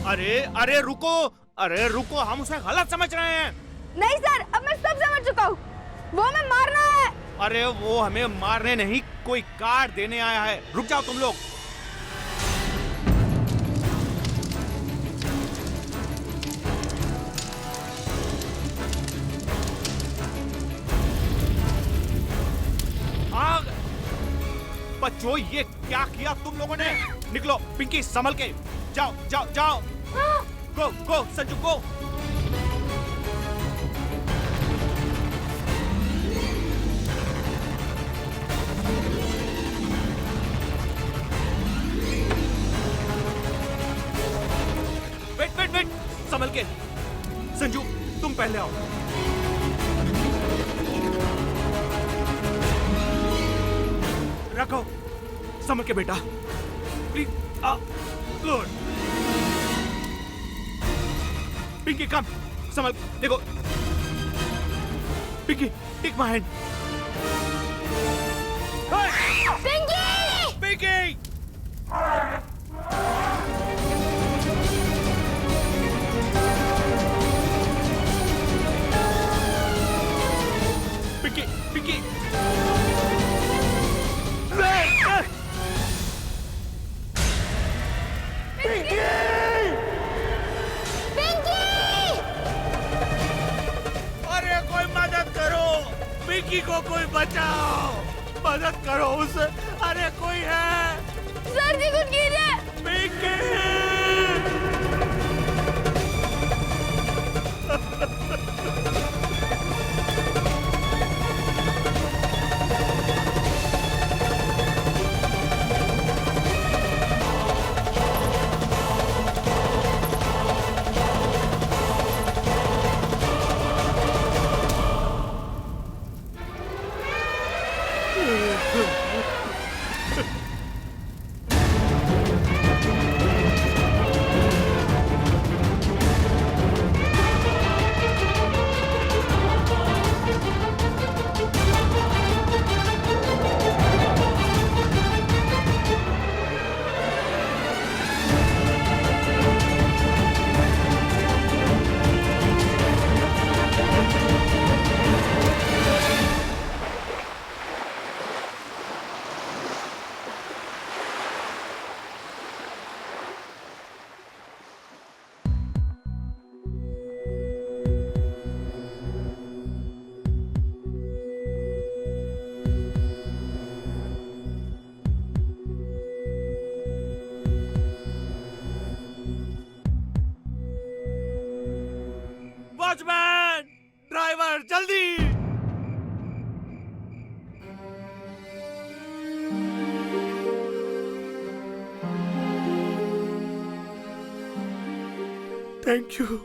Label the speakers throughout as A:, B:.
A: अरे अरे रुको, अरे रुको, हम उसे गलत समझ रहे हैं।
B: नहीं सर, अब मैं सब समझ चुका हूँ। वो हमें मारना है।
A: अरे वो हमें मारने नहीं, कोई कार्ड देने आया है। रुक जाओ तुम लोग। आग! बच्चों, ये क्या किया तुम लोगों ने? निकलो, पिंकी संभल के जाओ जाओ जाओ। Go go Sanju go. Wait wait wait, संभल के। संजू तुम पहले आओ। रखो, संभल के बेटा, प्लीज। गुड। पिंकी कम, संभल, देखो। Pinky take my hand.
B: Pinky!
A: Pinky! Pinky Pinky! अरे कोई मदद करो, पिंकी को कोई बचाओ, मदद करो उसे। अरे कोई है?
B: सर जी कुछ कीजिए।
A: पिंकी! वॉचमैन, ड्राइवर जल्दी। Thank you.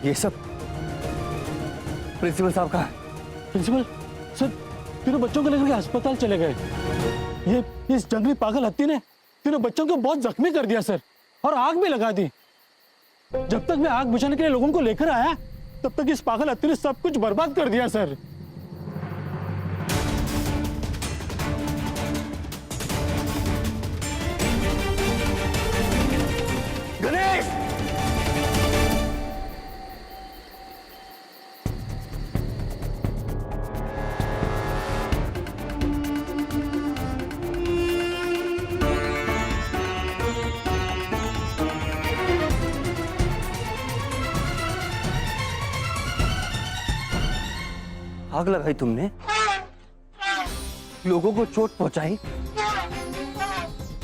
C: ये सब प्रिंसिपल साहब का है।
D: प्रिंसिपल सर, तीनों बच्चों को लेकर के अस्पताल चले गए। ये इस जंगली पागल हत्ती ने तीनों बच्चों को बहुत जख्मी कर दिया सर, और आग भी लगा दी। जब तक मैं आग बुझाने के लिए लोगों को लेकर आया, तब तक इस पागल हत्ती ने सब कुछ बर्बाद कर दिया सर।
C: गणेश! आग लगाई तुमने, लोगों को चोट पहुंचाई।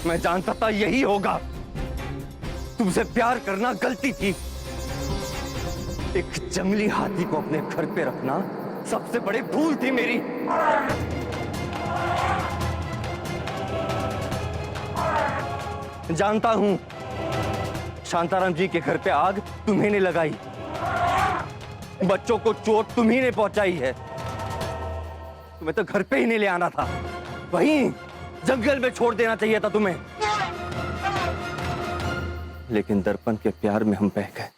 C: मैं जानता था यही होगा। तुमसे प्यार करना गलती थी। एक जंगली हाथी को अपने घर पे रखना सबसे बड़ी भूल थी मेरी। जानता हूं, शांताराम जी के घर पे आग तुम्ही ने लगाई, बच्चों को चोट तुम्ही ने पहुंचाई है। तुम्हें तो घर पे ही नहीं ले आना था, वहीं जंगल में छोड़ देना चाहिए था तुम्हें। लेकिन दर्पण के प्यार में हम बह गए।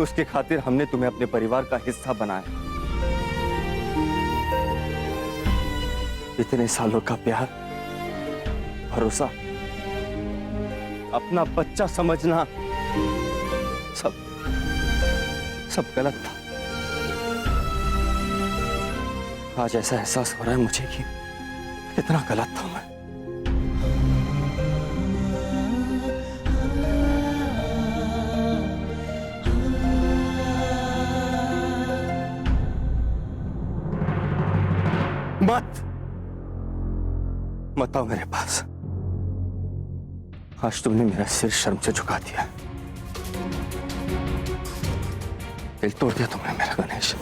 C: उसके खातिर हमने तुम्हें अपने परिवार का हिस्सा बनाया। इतने सालों का प्यार, भरोसा, अपना बच्चा समझना, सब गलत था। आज ऐसा एहसास हो रहा है मुझे कि कितना गलत था मैं। मत आओ मेरे पास। आज तुमने मेरा सिर शर्म से झुका दिया, दिल तोड़ दिया तुमने मेरा गणेश।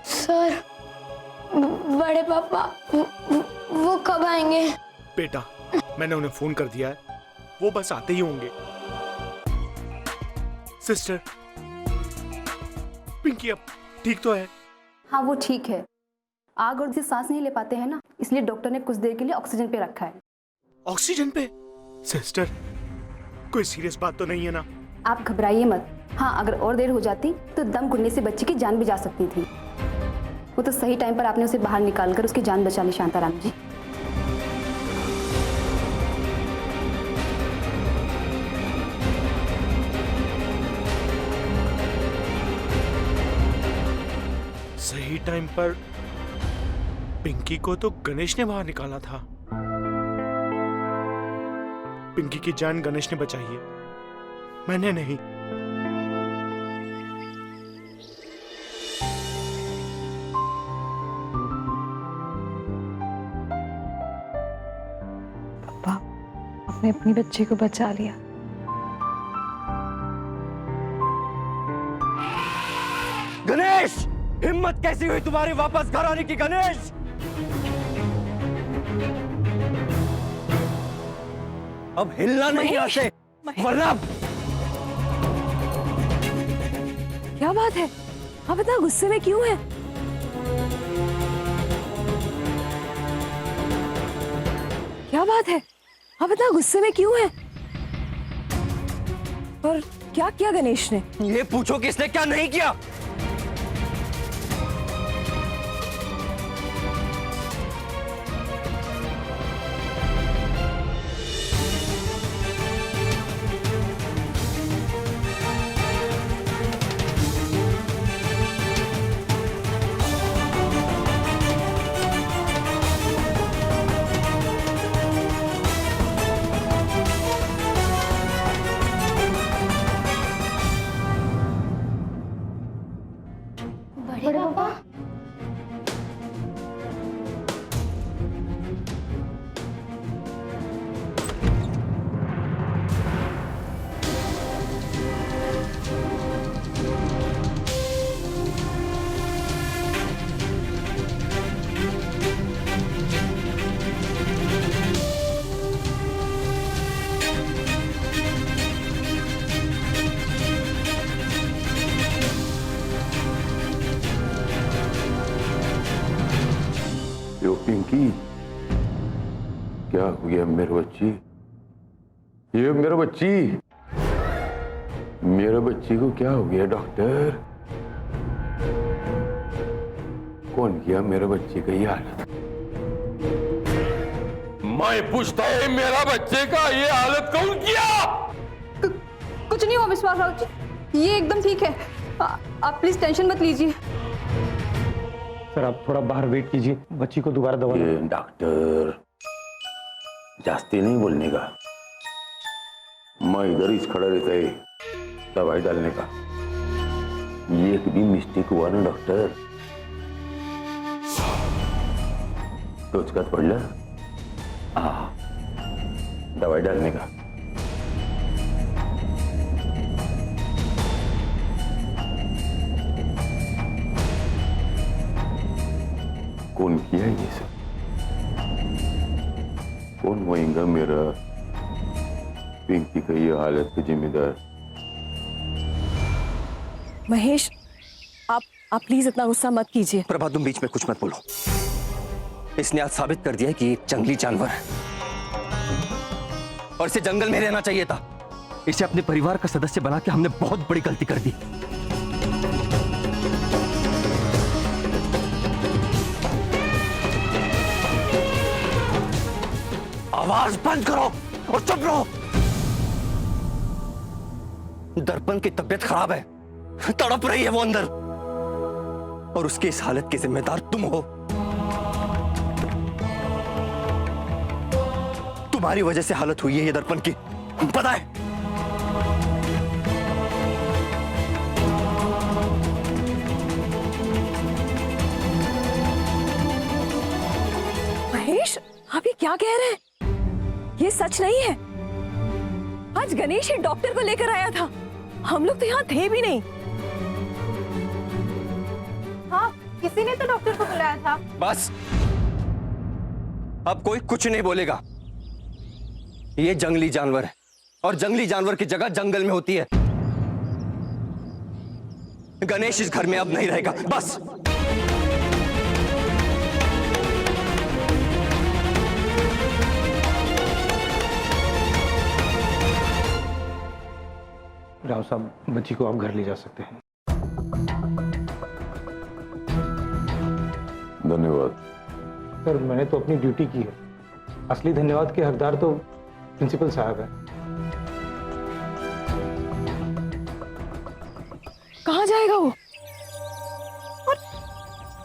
B: सर, बड़े पापा वो कब आएंगे?
A: बेटा, मैंने उन्हें फोन कर दिया है, वो बस आते ही होंगे। सिस्टर, पिंकी अब ठीक तो है?
E: हाँ, वो ठीक है। आग और से सांस नहीं ले पाते हैं ना, इसलिए डॉक्टर ने कुछ देर के लिए ऑक्सीजन पे रखा है।
A: ऑक्सीजन पे? सिस्टर, कोई सीरियस बात तो नहीं है ना?
E: आप घबराइए मत। हाँ, अगर और देर हो जाती तो दम घुटने से बच्चे की जान भी जा सकती थी। वो तो सही टाइम पर आपने उसे बाहर निकालकर उसकी जान बचा ली शांताराम जी।
A: सही टाइम पर पिंकी को तो गणेश ने बाहर निकाला था। पिंकी की जान गणेश ने बचाई है, मैंने नहीं।
F: पापा, आपने अपनी बच्ची को बचा लिया।
C: गणेश, हिम्मत कैसी हुई तुम्हारी वापस घर आने की? गणेश, अब हिलना नहीं आते, वरना।
F: क्या बात है? आप इतना गुस्से में क्यों हैं? क्या बात है? आप इतना गुस्से में क्यों हैं? और क्या किया गणेश ने?
C: ये पूछो कि इसने क्या नहीं किया।
B: बड़े पापा,
G: यो पिंकी, क्या हो गया मेरे बच्ची? ये मेरे बच्ची को क्या हो गया डॉक्टर? कौन किया मेरे बच्चे का ये हालत? मैं पूछता है, मेरा बच्चे का ये हालत कौन किया?
E: कुछ नहीं हुआ विश्वास राव जी, ये एकदम ठीक है। आप प्लीज टेंशन मत लीजिए।
D: सर, आप थोड़ा बाहर वेट कीजिए, बच्ची को दोबारा दवा
G: ये डॉक्टर, जास्ती नहीं बोलने का। मैं इधर ही खड़ा रहता है, दवाई डालने का। ये एक भी मिस्टेक हुआ ना डॉक्टर, तो उसका पड़ला दवाई डालने का। कौन किया ये सब? कौन होएगा मेरा पिंकी का ये हालत का जिम्मेदार?
F: महेश, आप प्लीज इतना गुस्सा मत कीजिए।
C: प्रभा तुम बीच में कुछ मत बोलो। इसने आज साबित कर दिया है कि एक जंगली जानवर है और इसे जंगल में रहना चाहिए था। इसे अपने परिवार का सदस्य बना के हमने बहुत बड़ी गलती कर दी। आवाज बंद करो और चुप रहो। दर्पण की तबीयत खराब है, तड़प रही है वो अंदर, और उसकी इस हालत की जिम्मेदार तुम हो। तुम्हारी वजह से हालत हुई है ये दर्पण की, पता है?
F: महेश, आप ये क्या कह रहे हैं? ये सच नहीं है। आज गणेश ही डॉक्टर को लेकर आया था, हम लोग तो यहाँ थे भी नहीं।
B: हाँ, किसी ने तो डॉक्टर को बुलाया था।
C: बस, अब कोई कुछ नहीं बोलेगा। ये जंगली जानवर है और जंगली जानवर की जगह जंगल में होती है। गणेश इस घर में अब नहीं रहेगा, बस।
D: राव साहब, बच्ची को आप घर ले जा सकते हैं।
G: धन्यवाद
D: सर, मैंने तो अपनी ड्यूटी की है। असली धन्यवाद के हकदार तो प्रिंसिपल साहब हैं।
F: कहाँ जाएगा वो? और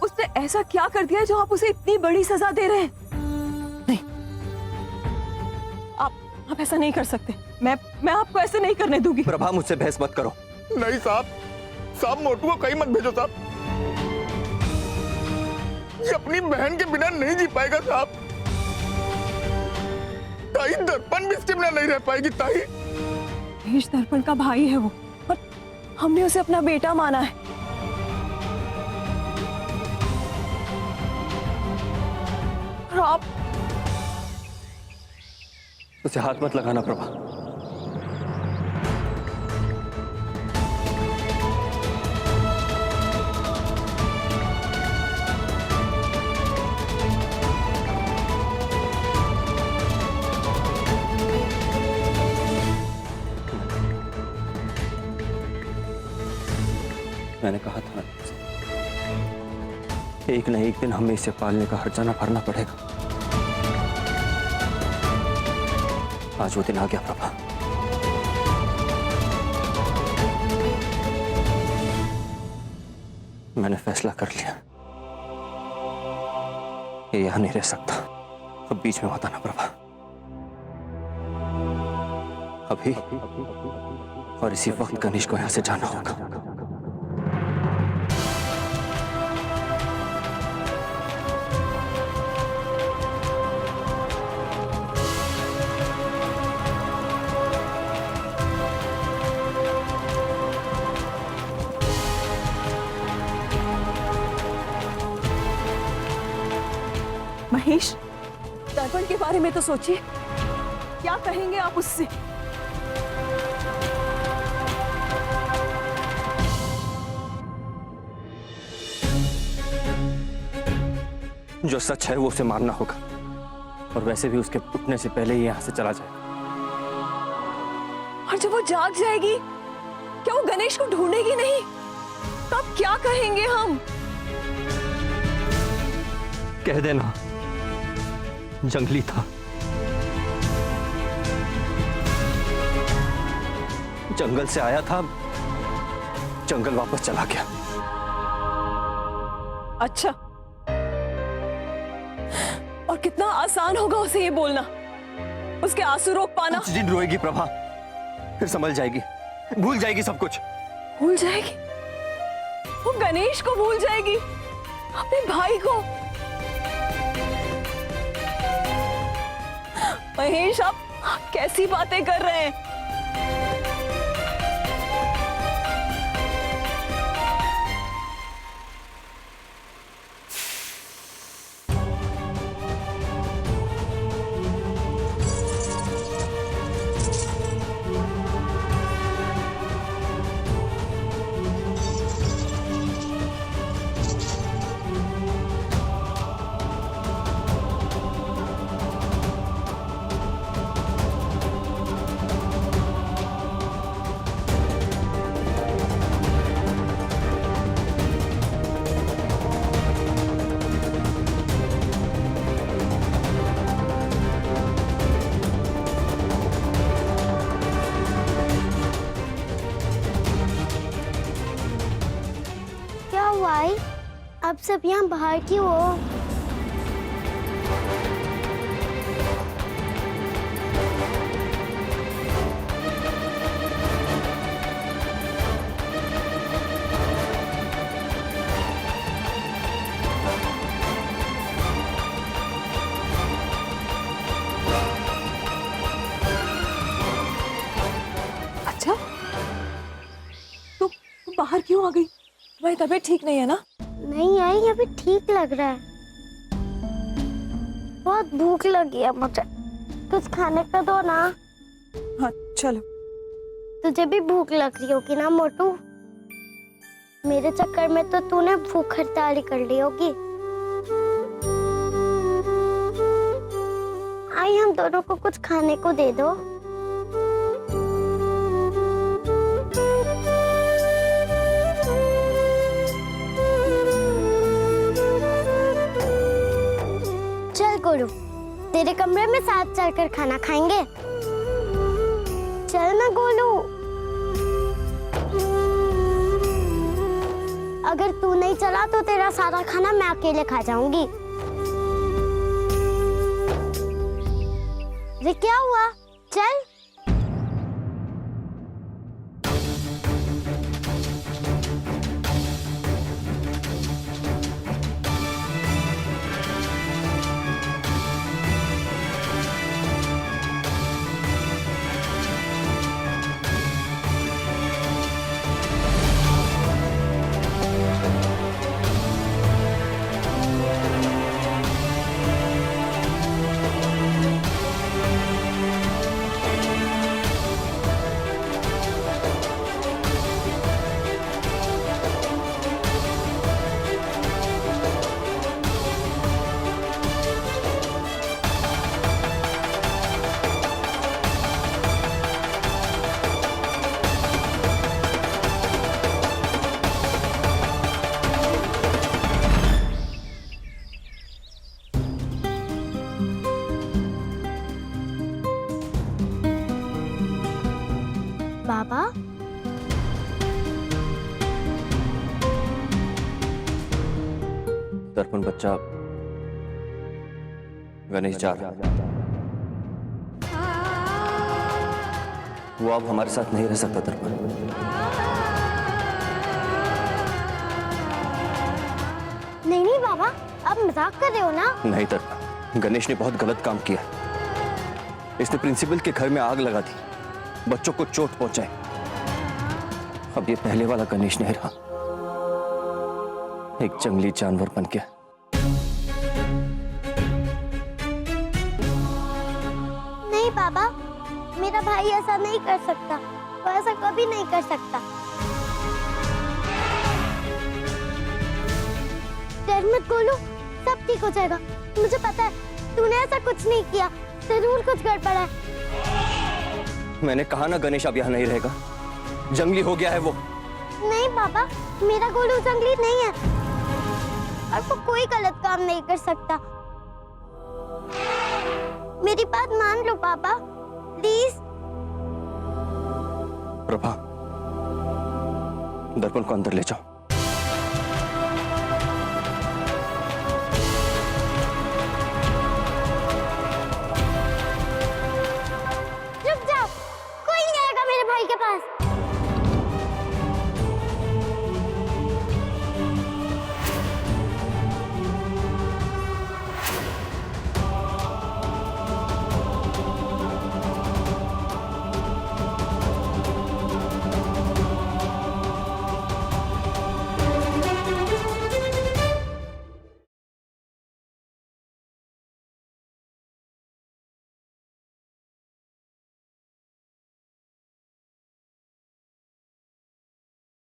F: उसने ऐसा क्या कर दिया जो आप उसे इतनी बड़ी सजा दे रहे हैं? नहीं, आप ऐसा नहीं कर सकते। मैं आपको ऐसे नहीं करने दूंगी।
C: प्रभा, मुझसे बहस मत करो।
A: नहीं साहब, साहब मोटू को कहीं मत भेजो साहब। ये अपनी बहन के बिना नहीं जी पाएगा साहब। ताई दर्पण भी इसके बिना नहीं रह पाएगी। ताई
F: महेश दर्पण का भाई है वो, और हमने उसे अपना बेटा माना है। और आप
C: उसे हाथ मत लगाना प्रभा। मैंने कहा था एक न एक दिन हमें इसे पालने का हर्जाना भरना पड़ेगा। आज वो दिन आ गया प्रभा। मैंने फैसला कर लिया, ये यहां नहीं रह सकता। अब बीच में मत आना प्रभा। अभी और इसी वक्त गणेश को यहां से जाना होगा।
F: महेश, दर्पण के बारे में तो सोचिए, क्या कहेंगे आप उससे?
C: जो सच है वो उसे मानना होगा, और वैसे भी उसके उठने से पहले ही यहां से चला जाए।
F: और जब वो जाग जाएगी, क्या वो गणेश को ढूंढेगी नहीं? तब क्या कहेंगे हम?
C: कह देना जंगली था, जंगल से आया था, जंगल वापस चला गया।
F: अच्छा, और कितना आसान होगा उसे ये बोलना, उसके आंसू रोक पाना।
C: कुछ दिन रोएगी प्रभा, फिर संभल जाएगी। भूल जाएगी सब कुछ।
F: भूल जाएगी? वो गणेश को भूल जाएगी, अपने भाई को। महेश, आप कैसी बातें कर रहे हैं?
B: क्या हुआ आई? अब सब यहाँ बाहर क्यों हो?
F: अच्छा, तू बाहर क्यों आ गई? तुम्हारी तबीयत ठीक नहीं है ना?
B: नहीं आई, अभी ठीक लग रहा है। बहुत भूख लगी है मुझे, कुछ खाने का दो ना।
F: हाँ चलो।
B: तुझे भी भूख लग रही होगी ना मोटू? मेरे चक्कर में तो तूने भूख हड़ताल कर ली होगी। आई, हम दोनों को कुछ खाने को दे दो। चल गोलू, तेरे कमरे में साथ चलकर खाना खाएंगे। चल ना गोलू। अगर तू नहीं चला तो तेरा सारा खाना मैं अकेले खा जाऊंगी। ये क्या हुआ? चल। बाबा,
C: दर्पण बच्चा, गणेश जा रहा। वो अब हमारे साथ नहीं रह सकता दर्पण।
B: नहीं नहीं बाबा, आप मजाक कर रहे हो ना?
C: नहीं दर्पण, गणेश ने बहुत गलत काम किया। इसने प्रिंसिपल के घर में आग लगा दी, बच्चों को चोट पहुंचाई। अब ये पहले वाला गणेश नहीं रहा, एक जंगली जानवर बन गया।
B: नहीं बाबा, मेरा भाई ऐसा नहीं कर सकता, वो ऐसा कभी नहीं कर सकता। डर मत गोलू, सब ठीक हो जाएगा। मुझे पता है तूने ऐसा कुछ नहीं किया, जरूर कुछ गड़बड़ है।
C: मैंने कहा ना गणेश अब यहाँ नहीं रहेगा, जंगली हो गया है वो।
B: नहीं बाबा, मेरा गोलू जंगली नहीं है और वो कोई गलत काम नहीं कर सकता। मेरी बात मान लो पापा, प्लीज।
C: प्रभा, दर्पण को अंदर ले जाओ।